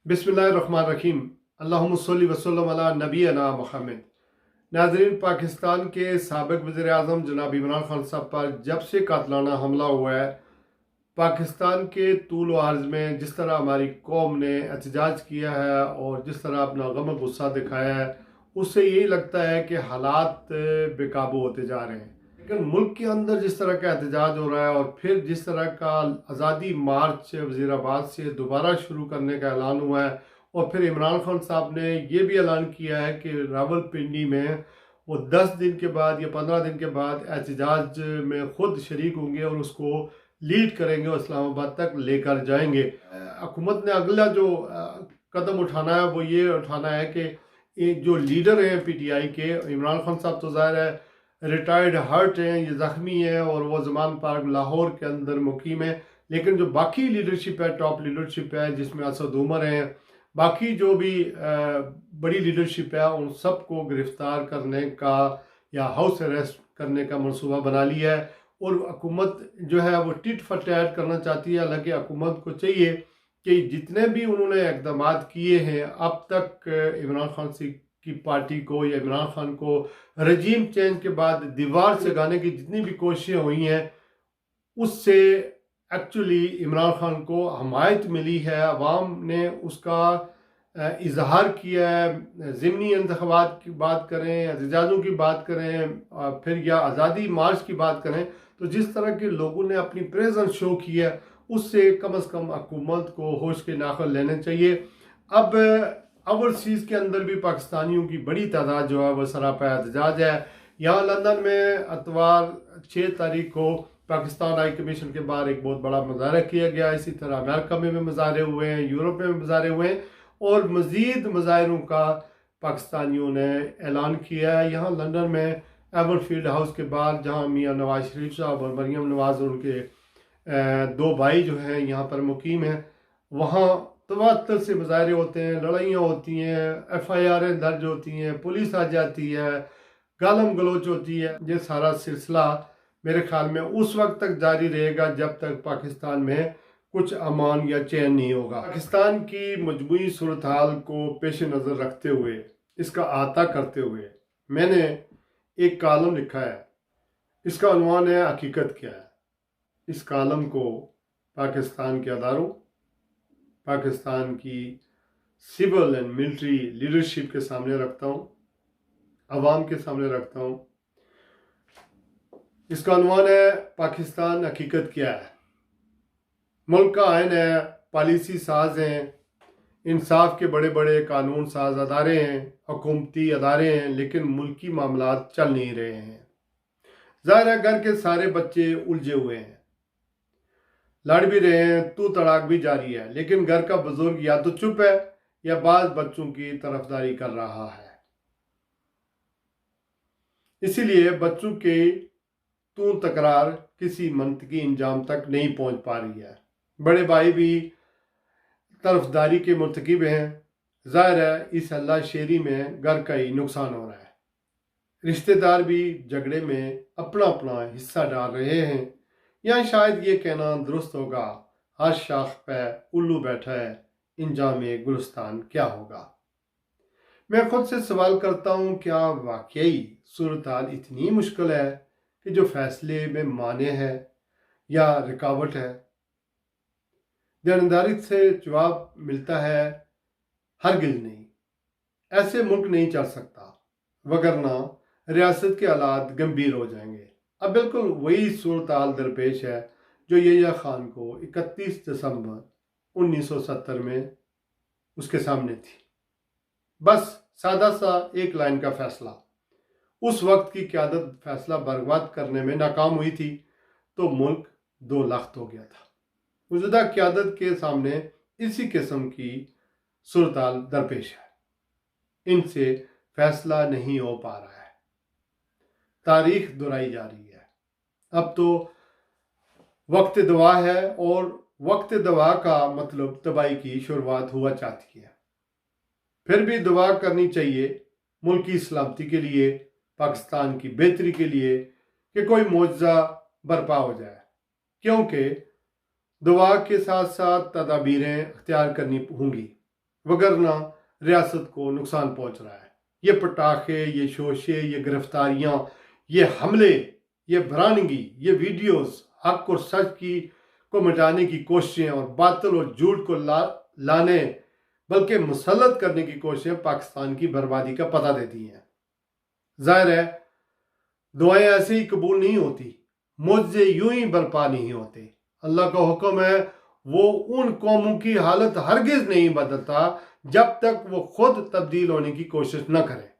बिस्मिल्लाहिर्रहमानिर्रहीम। अल्लाहुम्मा सल्लि व सल्लिम अला नबीना मुहम्मद। नाज़रीन, पाकिस्तान के साबिक़ वज़ीर आज़म जनाब इमरान खान साहब पर जब से कातलाना हमला हुआ है, पाकिस्तान के तूल व अर्ज़ में जिस तरह हमारी कौम ने एहतजाज किया है और जिस तरह अपना गम गुस्सा दिखाया है, उससे यही लगता है कि हालात बेकाबू होते जा रहे हैं। लेकिन मुल्क के अंदर जिस तरह का एहतजाज हो रहा है और फिर जिस तरह का आज़ादी मार्च वज़ीराबाद से दोबारा शुरू करने का ऐलान हुआ है, और फिर इमरान खान साहब ने ये भी ऐलान किया है कि रावलपिंडी में वो 10 दिन के बाद या 15 दिन के बाद एहतजाज में ख़ुद शरीक होंगे और उसको लीड करेंगे और इस्लामाबाद तक लेकर जाएंगे। हुकूमत ने अगला जो कदम उठाना है वो ये उठाना है कि ये जो लीडर हैं PTI के, इमरान खान साहब तो ज़ाहिर है रिटायर्ड हर्ट हैं, ये ज़ख्मी हैं और वो ज़मान पार्क लाहौर के अंदर मुकीम है, लेकिन जो बाकी लीडरशिप है, टॉप लीडरशिप है, जिसमें असद उमर हैं, बाकी जो भी बड़ी लीडरशिप है, उन सबको गिरफ़्तार करने का या हाउस अरेस्ट करने का मंसूबा बना लिया है। और हुकूमत जो है वो टिट फॉर टैट करना चाहती है। हालांकि हुकूमत को चाहिए कि जितने भी उन्होंने इक़दाम किए हैं अब तक इमरान खान की पार्टी को या इमरान खान को रजीम चेंज के बाद दीवार से गाने की जितनी भी कोशिशें हुई हैं, उससे एक्चुअली इमरान खान को हमायत मिली है। अवाम ने उसका इजहार किया है। ज़िमनी इंतख़ाबात की बात करें, एहतजाजों की बात करें, फिर या आज़ादी मार्च की बात करें, तो जिस तरह के लोगों ने अपनी प्रेजेंस शो की है, उससे कम से कम हुकूमत को होश के नाखुन लेने चाहिए। अब ओवरसीज़ के अंदर भी पाकिस्तानियों की बड़ी तादाद जो है वह सरापा एहतजाज है। यहाँ लंदन में अतवार 6 तारीख को पाकिस्तान हाई कमीशन के बाहर एक बहुत बड़ा मुजाहरा किया गया। इसी तरह अमेरिका में भी मुजाहरे हुए हैं, यूरोप में भी मुजाहरे हुए हैं और मज़ीद मुजाहरों का पाकिस्तानियों ने ऐलान किया है। यहाँ लंदन में एवरफील्ड हाउस के बाहर, जहाँ मियाँ नवाज शरीफ साहब और मरीम नवाज और उनके 2 भाई जो हैं यहाँ पर मुकीम हैं, वहाँ तवातर से मुजाहरे होते हैं, लड़ाइयाँ होती हैं, FIR दर्ज होती हैं, पुलिस आ जाती है, गालम गलोच होती है। ये सारा सिलसिला मेरे ख्याल में उस वक्त तक जारी रहेगा जब तक पाकिस्तान में कुछ अमान या चैन नहीं होगा। पाकिस्तान की मजमूई सूरत हाल को पेश नज़र रखते हुए, इसका अहाता करते हुए, मैंने एक कॉलम लिखा है। इसका उन्वान है हकीकत क्या है। इस कॉलम को पाकिस्तान के अदारों, पाकिस्तान की सिविल एंड मिलिट्री लीडरशिप के सामने रखता हूँ, अवाम के सामने रखता हूँ। इसका उन्वान है पाकिस्तान हकीकत क्या है। मुल्क का आइन है, पॉलिसी साज हैं, इंसाफ के बड़े बड़े कानून साज अदारे हैं, हुकूमती अदारे हैं, लेकिन मुल्की मामलात चल नहीं रहे हैं। ज़ाहिर है घर के सारे बच्चे उलझे हुए हैं, लड़ भी रहे हैं, तू तड़ाक भी जारी है, लेकिन घर का बुजुर्ग या तो चुप है या बाज बच्चों की तरफदारी कर रहा है। इसीलिए बच्चों के तू तकरार किसी मंतकी इंजाम तक नहीं पहुंच पा रही है। बड़े भाई भी तरफदारी के मुर्तकिब हैं। ज़ाहिर है इस हल्ला शेरी में घर का ही नुकसान हो रहा है। रिश्तेदार भी झगड़े में अपना अपना हिस्सा डाल रहे हैं, या शायद ये कहना दुरुस्त होगा, हर शाख पे उल्लू बैठा है, इंजाम गुलिस्तान क्या होगा। मैं खुद से सवाल करता हूँ, क्या वाकई सूरत हाल इतनी मुश्किल है कि जो फैसले में माने है या रुकावट है। देनदारी से जवाब मिलता है, हरगिज़ नहीं, ऐसे मुल्क नहीं चल सकता, वगरना रियासत के हालात गंभीर हो जाएंगे। अब बिल्कुल वही सूरत हाल दरपेश है जो यहिया खान को 31 दिसंबर 1970 में उसके सामने थी। बस सादा सा एक लाइन का फैसला। उस वक्त की क़यादत फैसला बर्बाद करने में नाकाम हुई थी तो मुल्क 2 लख्त हो गया था। मौजूदा क़यादत के सामने इसी किस्म की सूरत हाल दरपेश है। इनसे फैसला नहीं हो पा रहा है, तारीख दोहराई जा रही है। अब तो वक्त दवा है और वक्त दवा का मतलब तबाही की शुरुआत हुआ चाहती है। फिर भी दुआ करनी चाहिए मुल्क की सलामती के लिए, पाकिस्तान की बेहतरी के लिए, कि कोई मौजज़ा बर्पा हो जाए, क्योंकि दुआ के साथ साथ तदाबीरें अख्तियार करनी होंगी। वगरना रियासत को नुकसान पहुंच रहा है। ये पटाखे, ये शोशे, ये गिरफ्तारियां, ये हमले, ये बरानगी, ये वीडियोस हक और सच को मिटाने की कोशिशें और बातिल और झूठ को लाने बल्कि मुसल्लत करने की कोशिशें पाकिस्तान की बर्बादी का पता देती हैं। जाहिर है दुआएं ऐसे ही कबूल नहीं होती, मुझसे यूं ही बर्पा नहीं होते। अल्लाह का हुक्म है, वो उन कौमों की हालत हरगिज नहीं बदलता जब तक वो खुद तब्दील होने की कोशिश न करे।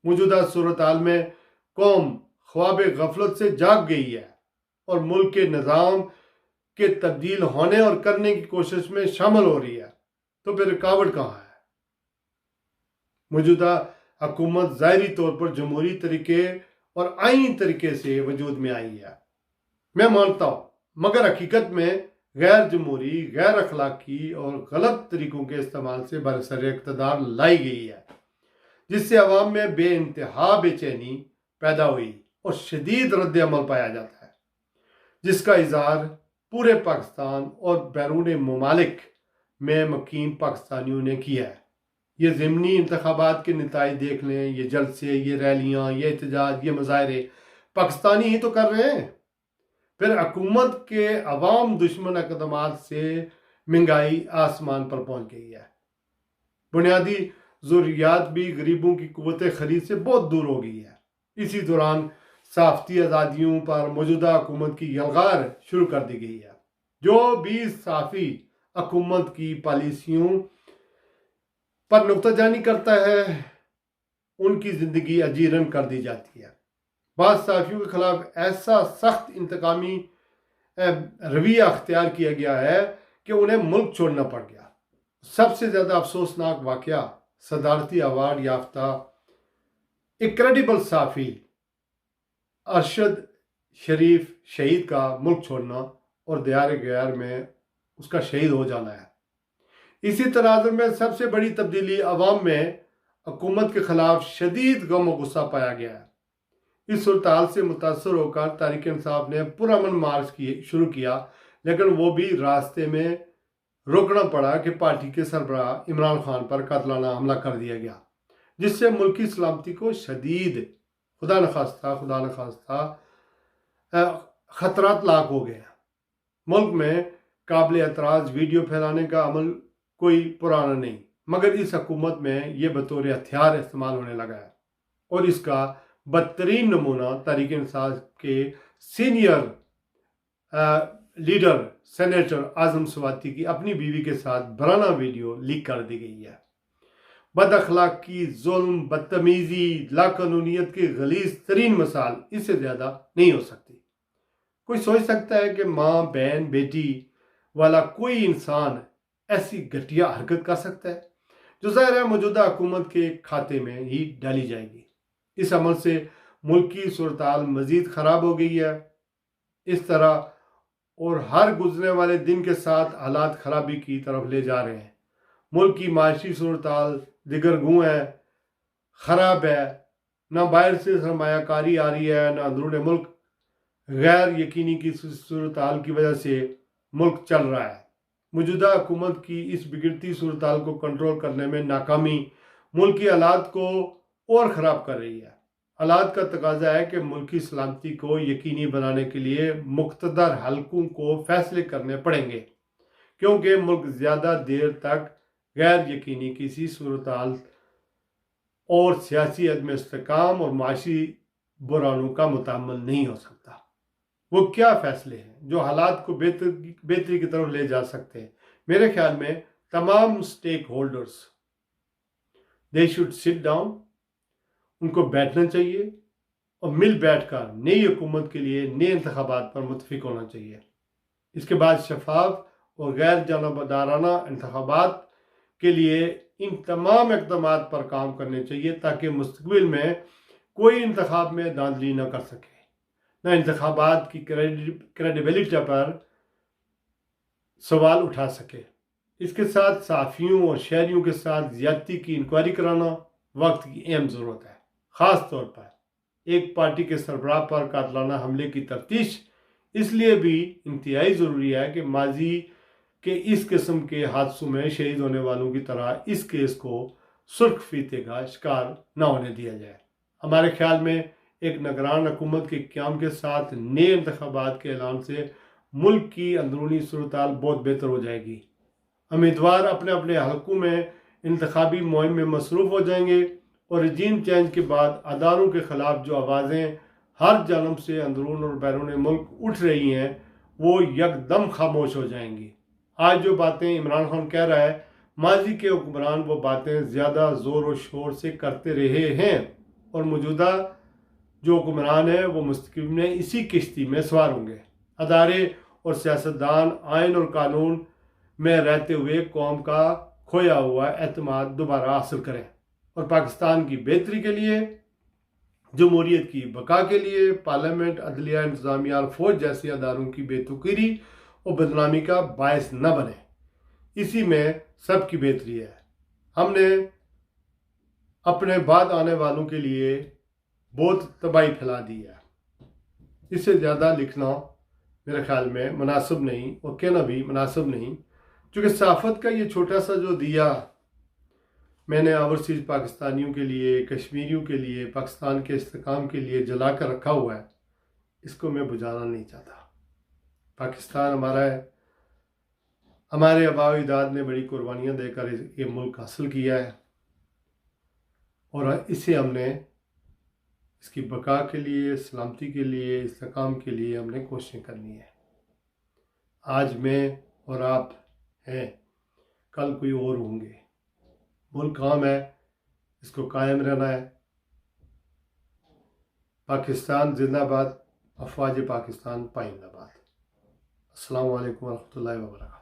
मौजूदा सूरत हाल में कौम ख्वाब गफलत से जाग गई है और मुल्क के निज़ाम के तब्दील होने और करने की कोशिश में शामिल हो रही है, तो फिर रुकावट कहाँ है? मौजूदा हुकूमत ज़ाहिरी तौर पर जमहूरी तरीके और आईनी तरीके से वजूद में आई है, मैं मानता हूँ, मगर हकीकत में गैर जमहूरी, गैर अखलाकी और गलत तरीकों के इस्तेमाल से बरसर इक़्तिदार लाई गई है, जिससे अवाम में बेइंतहा बेचैनी पैदा हुई और शदीद रद्द अमल पाया जाता है, जिसका इज़हार पूरे पाकिस्तान और बैरून ममालिक में मुकीम पाकिस्तानियों ने किया है। ये ज़िमनी इंतखाबात के नताइज देख लें, ये जलसे, ये रैलियाँ, ये एहतजाज, ये मुजाहरे पाकिस्तानी ही तो कर रहे हैं। फिर हुकूमत के अवाम दुश्मन इक़दामात से महंगाई आसमान पर पहुंच गई है, बुनियादी ज़रूरियात भी गरीबों की कुव्वत खरीद से बहुत दूर हो गई है। इसी दौरान सहाफ़ती आज़ादियों पर मौजूदा हुकूमत की यलगार शुरू कर दी गई है। जो भी सहाफ़ी हुकूमत की पॉलिसियों पर नुक्ताजानी करता है, उनकी ज़िंदगी अजीरन कर दी जाती है। बाद सहाफ़ियों के खिलाफ ऐसा सख्त इंतकामी रवैया अख्तियार किया गया है कि उन्हें मुल्क छोड़ना पड़ गया। सबसे ज़्यादा अफसोसनाक वाक़या सदारती अवार्ड याफ्ता इनक्रेडिबल सहाफ़ी अरशद शरीफ शहीद का मुल्क छोड़ना और दियार गैर में उसका शहीद हो जाना है। इसी तनाज़ुर में सबसे बड़ी तब्दीली अवाम में हुकूमत के खिलाफ शदीद गम और गुस्सा पाया गया है। इस सूरत हाल से मुतासर होकर तहरीक इंसाफ ने पुरअमन मार्च शुरू किया, लेकिन वो भी रास्ते में रोकना पड़ा कि पार्टी के सरबराह इमरान खान पर कातलाना हमला कर दिया गया, जिससे मुल्क की सलामती को शदीद खुदा न खास्ता खतरात लाक हो गए। मुल्क में काबिल एतराज़ वीडियो फैलाने का अमल कोई पुराना नहीं, मगर इस हुकूमत में ये बतौर हथियार इस्तेमाल होने लगा है और इसका बदतरीन नमूना तहरीक इंसाफ के सीनियर लीडर सेनेटर आज़म स्वाति की अपनी बीवी के साथ बराना वीडियो लीक कर दी गई है। बद अखलाकी, जुल्म, बदतमीज़ी, लाकानूनियत की गलीज़ तरीन मिसाल इससे ज़्यादा नहीं हो सकती। कोई सोच सकता है कि माँ, बहन, बेटी वाला कोई इंसान ऐसी घटिया हरकत कर सकता है, जो ज़ाहिर है मौजूदा हुकूमत के खाते में ही डाली जाएगी। इस अमल से मुल्क की सूरत हाल मज़ीद ख़राब हो गई है। इस तरह और हर गुजरने वाले दिन के साथ हालात ख़राबी की तरफ ले जा रहे हैं। मुल्क की माशी सूरत हाल दिगरगू है, ख़राब है। ना बाहर से सरमायाकारी आ रही है, ना अंदरून मुल्क गैर यकीनी की सूरत हाल की वजह से मुल्क चल रहा है। मौजूदा हुकूमत की इस बिगड़ती सूरत हाल को कंट्रोल करने में नाकामी मुल्क की हालात को और ख़राब कर रही है। हालात का तकाजा है कि मुल्क की सलामती को यकीनी बनाने के लिए मुक़्तदर हलकों को फैसले करने पड़ेंगे, क्योंकि मुल्क ज़्यादा देर तक गैर यकीनी किसी सूरत हाल और सियासी अदम इस्तेकाम और माशी बुरानों का मुतहम्मिल नहीं हो सकता। वो क्या फ़ैसले हैं जो हालात को बेहतरी की तरफ ले जा सकते हैं? मेरे ख्याल में तमाम stakeholders they should sit down, उनको बैठना चाहिए और मिल बैठकर नई हुकूमत के लिए नए इंतखाबात पर मुतफिक होना चाहिए। इसके बाद शफाफ और गैर जानबदाराना इंतखाबात के लिए इन तमाम इक़दामात पर काम करने चाहिए, ताकि मुस्तक़बिल में कोई इंतखाब में धांधली न कर सके, न इंतखाबात की क्रेडिबिलिटी पर सवाल उठा सके। इसके साथ सहाफ़ियों और शहरियों के साथ ज़्यादती की इंक्वायरी कराना वक्त की अहम ज़रूरत है। ख़ास तौर पर एक पार्टी के सरबराह पर कातलाना हमले की तफ्तीश इसलिए भी इंतहाई ज़रूरी है कि माजी کہ اس قسم کے حادثوں میں شہید ہونے والوں کی طرح اس کیس کو سرخ فیتے کا شکار نہ ہونے دیا جائے۔ ہمارے خیال میں ایک نگران حکومت کے قیام کے ساتھ نئے انتخابات کے اعلان سے ملک کی اندرونی صورتحال بہت بہتر ہو جائے گی۔ امیدوار اپنے اپنے حلقوں میں انتخابی مہم میں مصروف ہو جائیں گے اور رجیم چینج کے بعد اداروں کے خلاف جو آوازیں ہر جانب سے اندرون اور بیرون ملک اٹھ رہی ہیں وہ یکدم خاموش ہو جائیں گی۔ آج جو باتیں عمران خان کہہ رہا ہے، ماضی کے حکمران وہ باتیں زیادہ زور و شور سے کرتے رہے ہیں اور موجودہ جو حکمران ہیں وہ مستقبل میں اسی کشتی میں سوار ہوں گے۔ ادارے اور سیاستدان آئین اور قانون میں رہتے ہوئے قوم کا کھویا ہوا اعتماد دوبارہ حاصل کریں اور پاکستان کی بہتری کے لیے، جمہوریت کی بقا کے لیے پارلیمنٹ، عدلیہ، انتظامیہ اور فوج جیسے اداروں کی بے توقیری اور بدنامی کا باعث نہ بنے۔ اسی میں سب کی بہتری ہے۔ ہم نے اپنے بعد آنے والوں کے لیے بہت تباہی پھیلا دی ہے۔ اس سے زیادہ لکھنا میرے خیال میں مناسب نہیں اور کہنا بھی مناسب نہیں، چونکہ صحافت کا یہ چھوٹا سا جو دیا میں نے اوورسیز پاکستانیوں کے لیے، کشمیریوں کے لیے، پاکستان کے استحکام کے لیے جلا کر رکھا ہوا ہے، اس کو میں بجھانا نہیں چاہتا۔ پاکستان ہمارا ہے، ہمارے آباء و اجداد نے بڑی قربانیاں دے کر یہ ملک حاصل کیا ہے اور اسے ہم نے اس کی بقا کے لیے، سلامتی کے لیے، استحکام کے لیے ہم نے کوششیں کرنی ہے۔ آج میں اور آپ ہیں، کل کوئی اور ہوں گے۔ ملک عام ہے، اس کو قائم رہنا ہے۔ پاکستان زندہ باد، افواج پاکستان پائندہ باد۔ السلام علیکم ورحمۃ اللہ وبرکاتہ۔